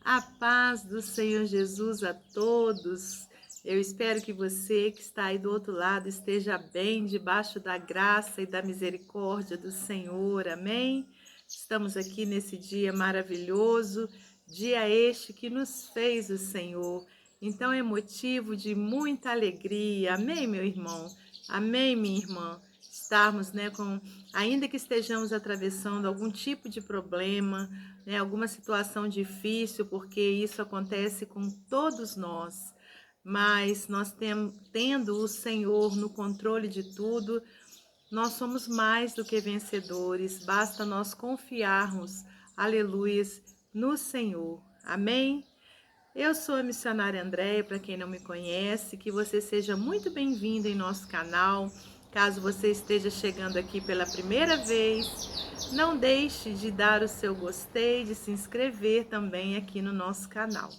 A paz do Senhor Jesus a todos. Eu espero que você que está aí do outro lado esteja bem debaixo da graça e da misericórdia do Senhor. Amém? Estamos aqui nesse dia maravilhoso, dia este que nos fez o Senhor. Então é motivo de muita alegria. Amém, meu irmão? Amém, minha irmã? Estarmos, ainda que estejamos atravessando algum tipo de problema, alguma situação difícil, porque isso acontece com todos nós, mas tendo o Senhor no controle de tudo, nós somos mais do que vencedores, basta nós confiarmos, aleluias, no Senhor. Amém? Eu sou a missionária Andréia, para quem não me conhece, que você seja muito bem-vindo em nosso canal. Caso você esteja chegando aqui pela primeira vez, não deixe de dar o seu gostei, de se inscrever também aqui no nosso canal.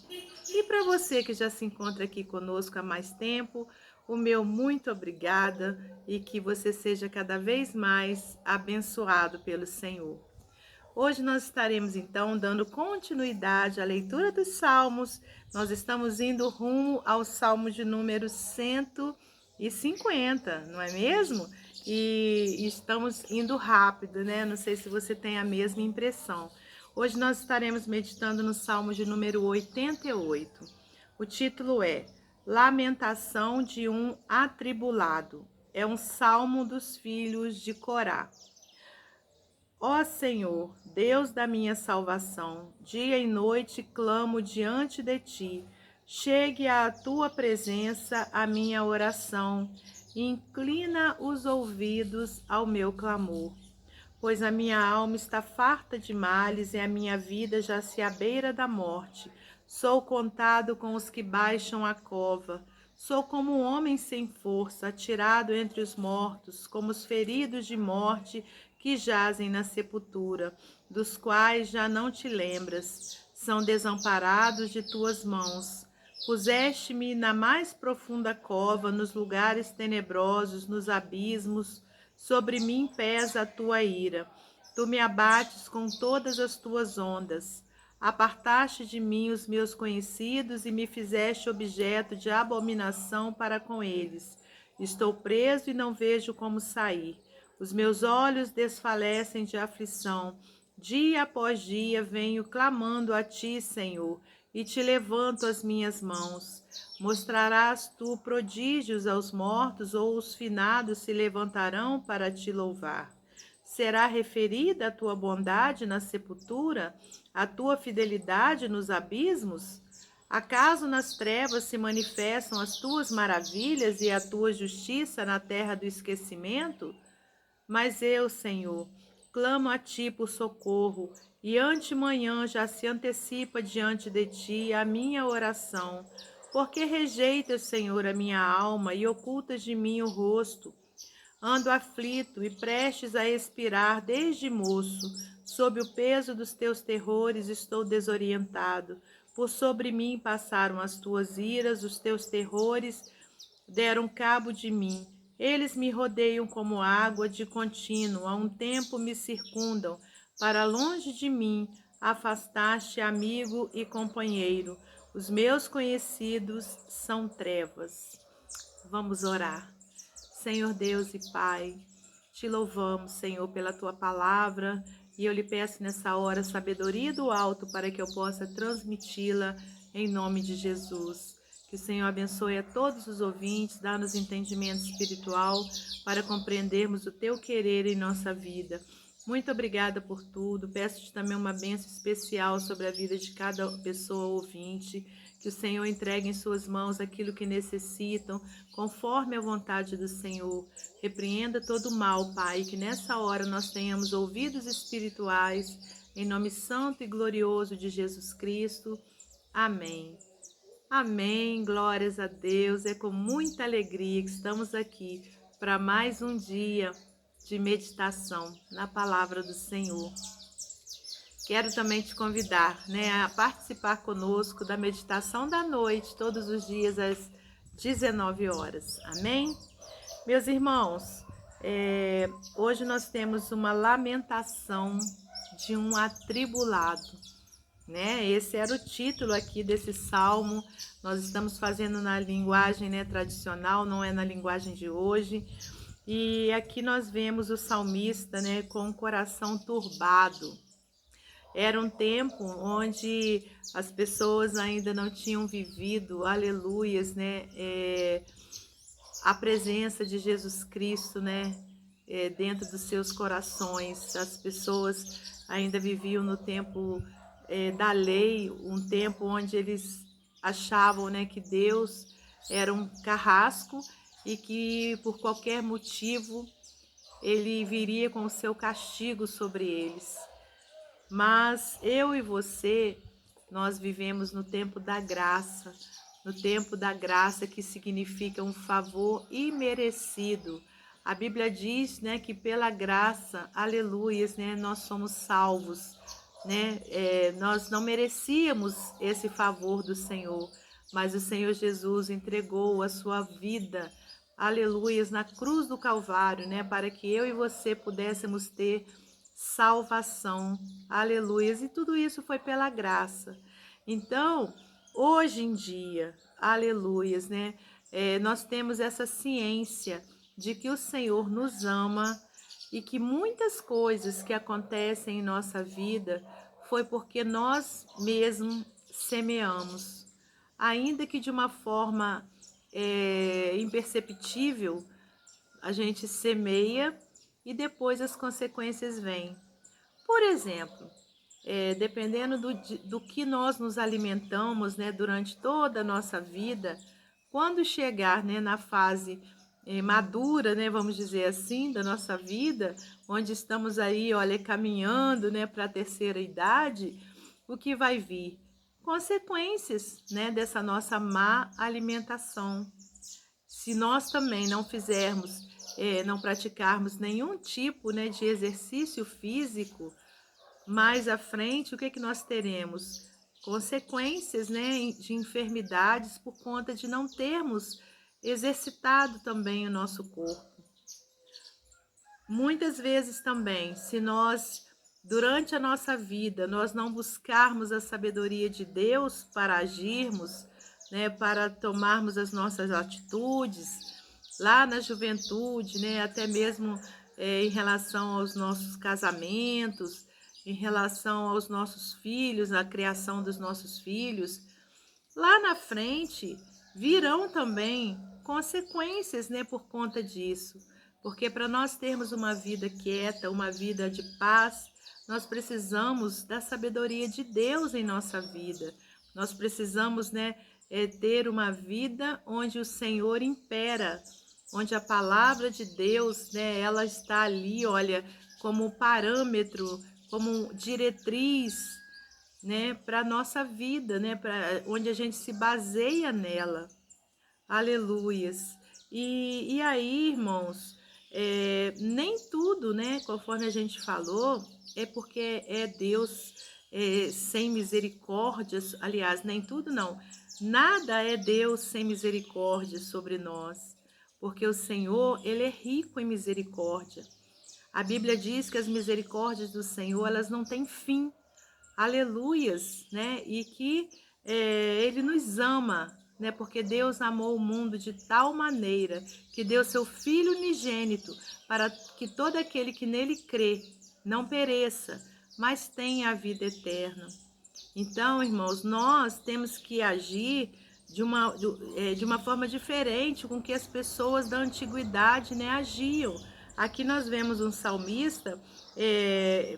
E para você que já se encontra aqui conosco há mais tempo, o meu muito obrigada e que você seja cada vez mais abençoado pelo Senhor. Hoje nós estaremos então dando continuidade à leitura dos Salmos. Nós estamos indo rumo ao Salmo de número 150, não é mesmo? E estamos indo rápido, né? Não sei se você tem a mesma impressão. Hoje nós estaremos meditando no Salmo de número 88. O título é Lamentação de um Atribulado. É um salmo dos filhos de Corá. Ó Senhor, Deus da minha salvação, dia e noite clamo diante de ti. Chegue à tua presença a minha oração, e inclina os ouvidos ao meu clamor. Pois a minha alma está farta de males e a minha vida já se à beira da morte. Sou contado com os que baixam a cova. Sou como um homem sem força, atirado entre os mortos, como os feridos de morte que jazem na sepultura, dos quais já não te lembras. São desamparados de tuas mãos. Puseste-me na mais profunda cova, nos lugares tenebrosos, nos abismos. Sobre mim pesa a tua ira. Tu me abates com todas as tuas ondas. Apartaste de mim os meus conhecidos e me fizeste objeto de abominação para com eles. Estou preso e não vejo como sair. Os meus olhos desfalecem de aflição. Dia após dia venho clamando a ti, Senhor, e te levanto as minhas mãos. Mostrarás tu prodígios aos mortos, ou os finados se levantarão para te louvar? Será referida a tua bondade na sepultura, a tua fidelidade nos abismos? Acaso nas trevas se manifestam as tuas maravilhas e a tua justiça na terra do esquecimento? Mas eu, Senhor, clamo a ti por socorro, e antemanhã já se antecipa diante de ti a minha oração. Porque rejeitas, Senhor, a minha alma e ocultas de mim o rosto? Ando aflito e prestes a expirar desde moço. Sob o peso dos teus terrores estou desorientado. Por sobre mim passaram as tuas iras, os teus terrores deram cabo de mim. Eles me rodeiam como água de contínuo, a um tempo me circundam. Para longe de mim afastaste amigo e companheiro. Os meus conhecidos são trevas. Vamos orar. Senhor Deus e Pai, te louvamos, Senhor, pela tua palavra, e eu lhe peço nessa hora sabedoria do alto para que eu possa transmiti-la em nome de Jesus. Que o Senhor abençoe a todos os ouvintes, dá-nos entendimento espiritual para compreendermos o teu querer em nossa vida. Muito obrigada por tudo. Peço-te também uma bênção especial sobre a vida de cada pessoa ouvinte. Que o Senhor entregue em suas mãos aquilo que necessitam, conforme a vontade do Senhor. Repreenda todo o mal, Pai, que nessa hora nós tenhamos ouvidos espirituais, em nome santo e glorioso de Jesus Cristo. Amém. Amém, glórias a Deus. É com muita alegria que estamos aqui para mais um dia de meditação na palavra do Senhor. Quero também te convidar, a participar conosco da meditação da noite, todos os dias às 19 horas. Amém? Meus irmãos, hoje nós temos uma lamentação de um atribulado. né? Esse era o título aqui desse salmo. Nós estamos fazendo na linguagem, né, tradicional, não é na linguagem de hoje. E aqui nós vemos o salmista, né, com o coração turbado. Era um tempo onde as pessoas ainda não tinham vivido, aleluias, né, a presença de Jesus Cristo, né, dentro dos seus corações. As pessoas ainda viviam no tempo da lei, um tempo onde eles achavam, né, que Deus era um carrasco e que por qualquer motivo ele viria com o seu castigo sobre eles. Mas eu e você, nós vivemos no tempo da graça, no tempo da graça, que significa um favor imerecido. A Bíblia diz, né, que pela graça, aleluias, né, nós somos salvos, né? Nós não merecíamos esse favor do Senhor, mas o Senhor Jesus entregou a sua vida, aleluias, na cruz do Calvário, né, para que eu e você pudéssemos ter salvação, aleluias, e tudo isso foi pela graça. Então, hoje em dia, aleluias, né, nós temos essa ciência de que o Senhor nos ama e que muitas coisas que acontecem em nossa vida foi porque nós mesmos semeamos, ainda que de uma forma imperceptível. A gente semeia e depois as consequências vêm. Por exemplo, dependendo do que nós nos alimentamos, né, durante toda a nossa vida, quando chegar, né, na fase madura, né, vamos dizer assim, da nossa vida, onde estamos aí, olha, caminhando, né, para a terceira idade, o que vai vir? Consequências, né, dessa nossa má alimentação. Se nós também não fizermos, não praticarmos nenhum tipo, né, de exercício físico, mais à frente, o que que nós teremos? Consequências, né, de enfermidades por conta de não termos exercitado também o nosso corpo. Muitas vezes também, se nós, durante a nossa vida, nós não buscarmos a sabedoria de Deus para agirmos, né, para tomarmos as nossas atitudes, lá na juventude, né, até mesmo em relação aos nossos casamentos, em relação aos nossos filhos, a criação dos nossos filhos, lá na frente virão também consequências, né, por conta disso. Porque para nós termos uma vida quieta, uma vida de paz, nós precisamos da sabedoria de Deus em nossa vida. Nós precisamos, né, ter uma vida onde o Senhor impera, onde a palavra de Deus, né, ela está ali, olha, como parâmetro, como diretriz, né, para nossa vida, né, para onde a gente se baseia nela. Aleluias. E aí, irmãos, nem tudo, né, conforme a gente falou, é porque é Deus sem misericórdia. Aliás, nem tudo não. Nada é Deus sem misericórdia sobre nós, porque o Senhor, ele é rico em misericórdia. A Bíblia diz que as misericórdias do Senhor, elas não têm fim. Aleluias, né? E que ele nos ama, né? Porque Deus amou o mundo de tal maneira que deu seu Filho unigênito para que todo aquele que nele crê não pereça, mas tenha a vida eterna. Então, irmãos, nós temos que agir de uma forma diferente com que as pessoas da antiguidade, né, agiam. Aqui nós vemos um salmista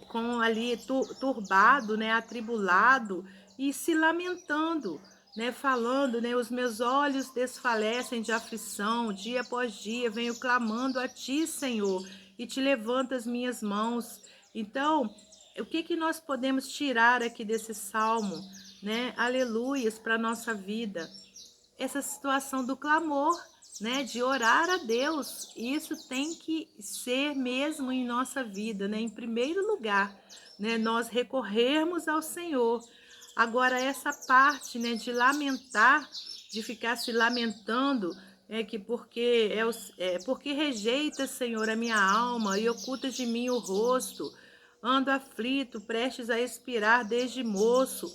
com ali turbado, né, atribulado e se lamentando, né, falando, né, os meus olhos desfalecem de aflição, dia após dia venho clamando a ti, Senhor, e te levanto as minhas mãos. Então, o que que nós podemos tirar aqui desse salmo, né? Aleluias, para a nossa vida. Essa situação do clamor, né? De orar a Deus. Isso tem que ser mesmo em nossa vida, né? Em primeiro lugar, né? Nós recorrermos ao Senhor. Agora, essa parte, né? De lamentar, de ficar se lamentando, que porque rejeita, Senhor, a minha alma e oculta de mim o rosto. ando aflito, prestes a expirar desde moço.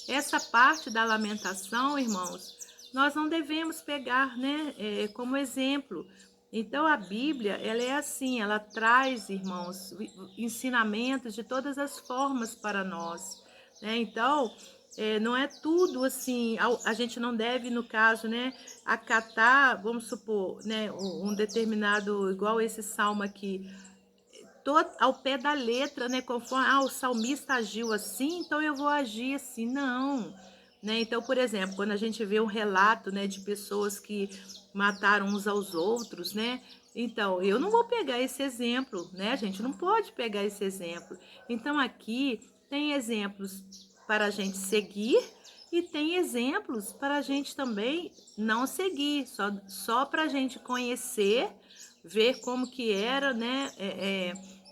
Essa parte da lamentação, irmãos, nós não devemos pegar, né, como exemplo. Então a Bíblia, ela é assim, ela traz, irmãos, ensinamentos de todas as formas para nós, né? Então, não é tudo assim, a gente não deve, no caso, né, acatar, vamos supor, né, um determinado, igual esse salmo aqui, todo ao pé da letra, né? Conforme o salmista agiu assim, então eu vou agir assim. Não, né? Então, por exemplo, quando a gente vê um relato, né, de pessoas que mataram uns aos outros, né? Então, eu não vou pegar esse exemplo, né? A gente não pode pegar esse exemplo. Então, aqui tem exemplos para a gente seguir e tem exemplos para a gente também não seguir, só para a gente conhecer, ver como que era, né?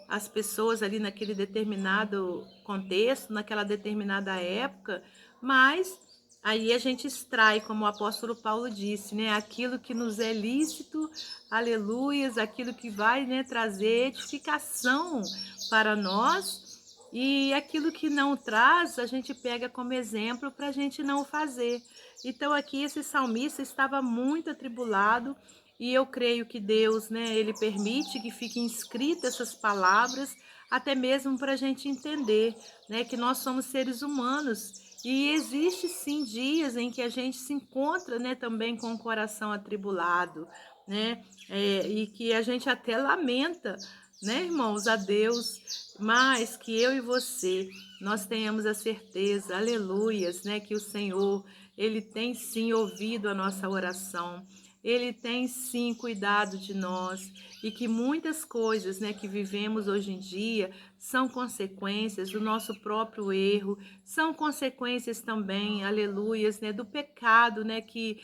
As pessoas ali naquele determinado contexto, naquela determinada época, mas aí a gente extrai, como o apóstolo Paulo disse, né, aquilo que nos é lícito, aleluias, aquilo que vai, né, trazer edificação para nós, e aquilo que não traz, a gente pega como exemplo para a gente não fazer. Então aqui esse salmista estava muito atribulado, e eu creio que Deus, né, ele permite que fiquem escritas essas palavras, até mesmo para a gente entender, né, que nós somos seres humanos e existe sim dias em que a gente se encontra, né, também com o coração atribulado, né, e que a gente até lamenta, né, irmãos, a Deus, mas que eu e você, nós tenhamos a certeza, aleluias, né, que o Senhor, ele tem sim ouvido a nossa oração. Ele tem sim cuidado de nós e que muitas coisas, né, que vivemos hoje em dia são consequências do nosso próprio erro, são consequências também, aleluias, né, do pecado, né, que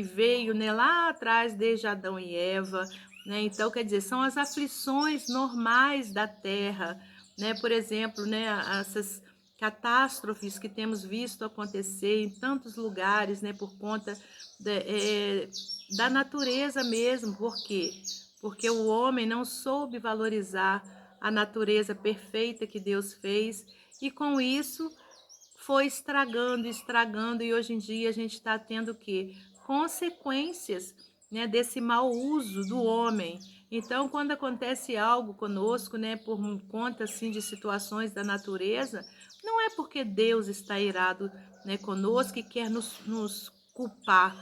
veio, né, lá atrás desde Adão e Eva, né? Então, quer dizer, são as aflições normais da terra, né? Por exemplo, né, essas catástrofes que temos visto acontecer em tantos lugares, né, por conta da natureza mesmo. Por quê? Porque o homem não soube valorizar a natureza perfeita que Deus fez e com isso foi estragando, estragando, e hoje em dia a gente está tendo o quê? Consequências, né, desse mau uso do homem. Então, quando acontece algo conosco, né, por conta assim de situações da natureza, não é porque Deus está irado, né, conosco e quer nos culpar,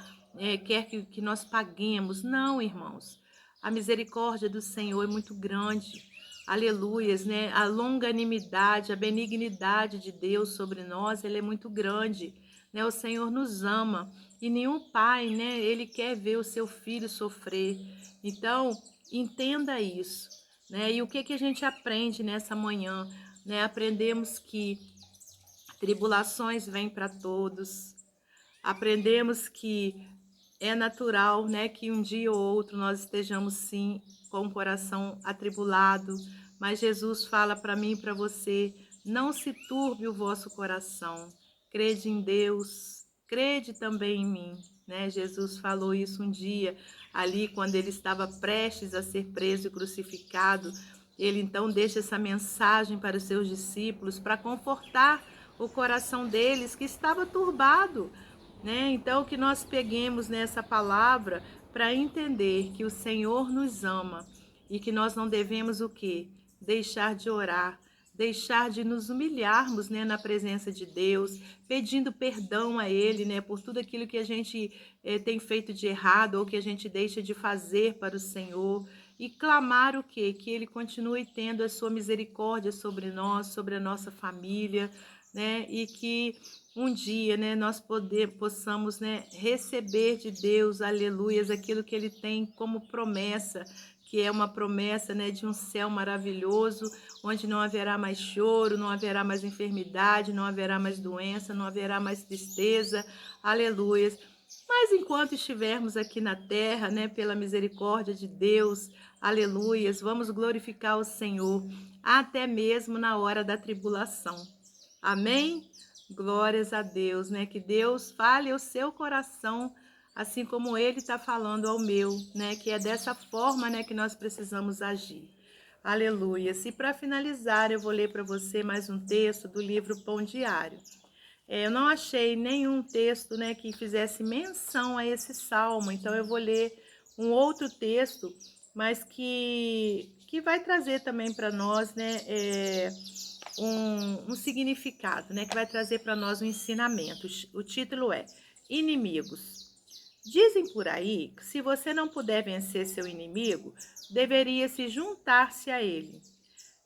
quer que nós paguemos. Não, irmãos. A misericórdia do Senhor é muito grande. Aleluias, né? A longanimidade, a benignidade de Deus sobre nós, ele é muito grande, né? O Senhor nos ama e nenhum pai, né? Ele quer ver o seu filho sofrer. Então, entenda isso, né? E o que que a gente aprende nessa manhã, né? Aprendemos que tribulações vêm para todos. Aprendemos que é natural, né, que um dia ou outro nós estejamos sim com o coração atribulado, mas Jesus fala para mim e para você: não se turbe o vosso coração. Crede em Deus, crede também em mim, né? Jesus falou isso um dia ali quando ele estava prestes a ser preso e crucificado. Ele então deixa essa mensagem para os seus discípulos para confortar o coração deles que estava turbado, né? Então, que nós peguemos nessa palavra para entender que o Senhor nos ama e que nós não devemos o quê? Deixar de orar, deixar de nos humilharmos, né, na presença de Deus, pedindo perdão a Ele, né, por tudo aquilo que a gente tem feito de errado ou que a gente deixa de fazer para o Senhor. E clamar o quê? Que Ele continue tendo a sua misericórdia sobre nós, sobre a nossa família, né? E que um dia, né, nós possamos, né, receber de Deus, aleluias, aquilo que Ele tem como promessa, que é uma promessa, né, de um céu maravilhoso, onde não haverá mais choro, não haverá mais enfermidade, não haverá mais doença, não haverá mais tristeza, aleluias. Mas enquanto estivermos aqui na terra, né, pela misericórdia de Deus, aleluias, vamos glorificar o Senhor, até mesmo na hora da tribulação. Amém? Glórias a Deus, né? Que Deus fale ao seu coração, assim como Ele está falando ao meu, né? Que é dessa forma, né, que nós precisamos agir. Aleluia. E para finalizar, eu vou ler para você mais um texto do livro Pão Diário. Eu não achei nenhum texto, né, que fizesse menção a esse salmo, então eu vou ler um outro texto, mas que vai trazer também para nós, né, um significado, né, que vai trazer para nós um ensinamento. O título é Inimigos. Dizem por aí que se você não puder vencer seu inimigo, deveria se juntar-se a ele.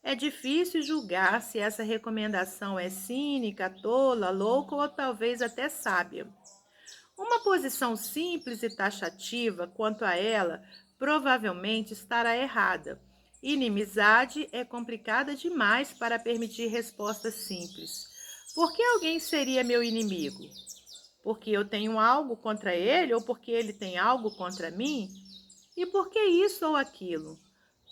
É difícil julgar se essa recomendação é cínica, tola, louca ou talvez até sábia. Uma posição simples e taxativa quanto a ela provavelmente estará errada. Inimizade é complicada demais para permitir respostas simples. Por que alguém seria meu inimigo? Porque eu tenho algo contra ele ou porque ele tem algo contra mim? E por que isso ou aquilo?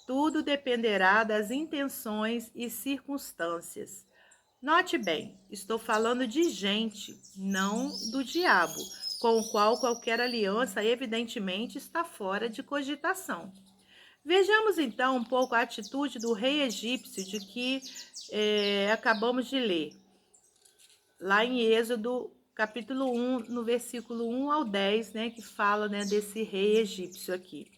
Tudo dependerá das intenções e circunstâncias. Note bem, estou falando de gente, não do diabo, com o qual qualquer aliança evidentemente está fora de cogitação. Vejamos então um pouco a atitude do rei egípcio de que acabamos de ler, lá em Êxodo capítulo 1, no versículo 1 ao 10, né, que fala, né, desse rei egípcio aqui.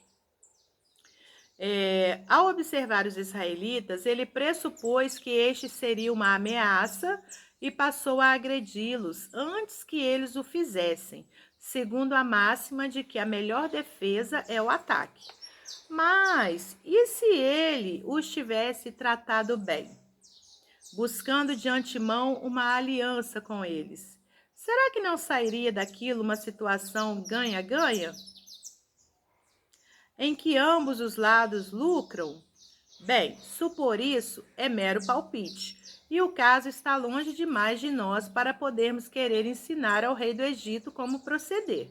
Ao observar os israelitas, ele pressupôs que este seria uma ameaça e passou a agredi-los antes que eles o fizessem, segundo a máxima de que a melhor defesa é o ataque. Mas e se ele os tivesse tratado bem, buscando de antemão uma aliança com eles? Será que não sairia daquilo uma situação ganha-ganha, em que ambos os lados lucram? Bem, supor isso é mero palpite, e o caso está longe demais de nós para podermos querer ensinar ao rei do Egito como proceder.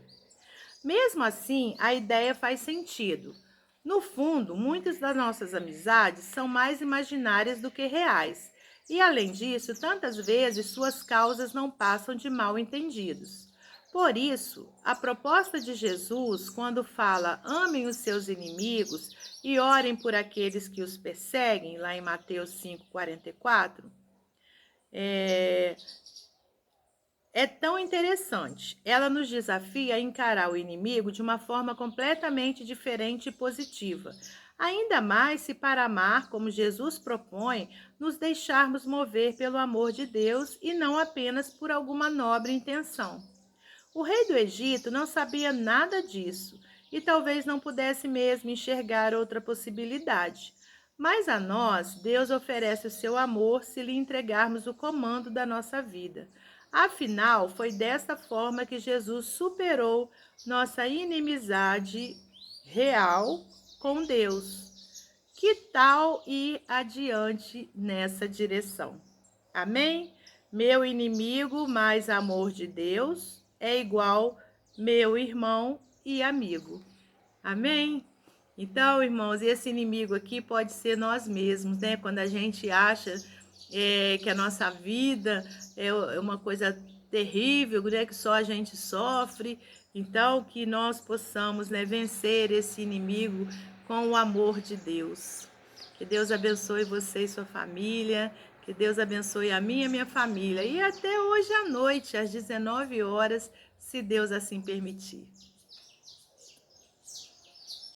Mesmo assim, a ideia faz sentido. No fundo, muitas das nossas amizades são mais imaginárias do que reais, e além disso, tantas vezes suas causas não passam de mal entendidos. Por isso, a proposta de Jesus, quando fala amem os seus inimigos e orem por aqueles que os perseguem, lá em Mateus 5,44, é tão interessante. Ela nos desafia a encarar o inimigo de uma forma completamente diferente e positiva. Ainda mais se para amar, como Jesus propõe, nos deixarmos mover pelo amor de Deus e não apenas por alguma nobre intenção. O rei do Egito não sabia nada disso e talvez não pudesse mesmo enxergar outra possibilidade. Mas a nós, Deus oferece o seu amor se lhe entregarmos o comando da nossa vida. Afinal, foi desta forma que Jesus superou nossa inimizade real com Deus. Que tal ir adiante nessa direção? Amém? Meu inimigo mais amor de Deus é igual meu irmão e amigo. Amém? Então, irmãos, esse inimigo aqui pode ser nós mesmos, né? Quando a gente acha que a nossa vida é uma coisa terrível, né? Que só a gente sofre. Então, que nós possamos, né, vencer esse inimigo com o amor de Deus. Que Deus abençoe você e sua família. Que Deus abençoe a mim e a minha família. E até hoje à noite, às 19 horas, se Deus assim permitir.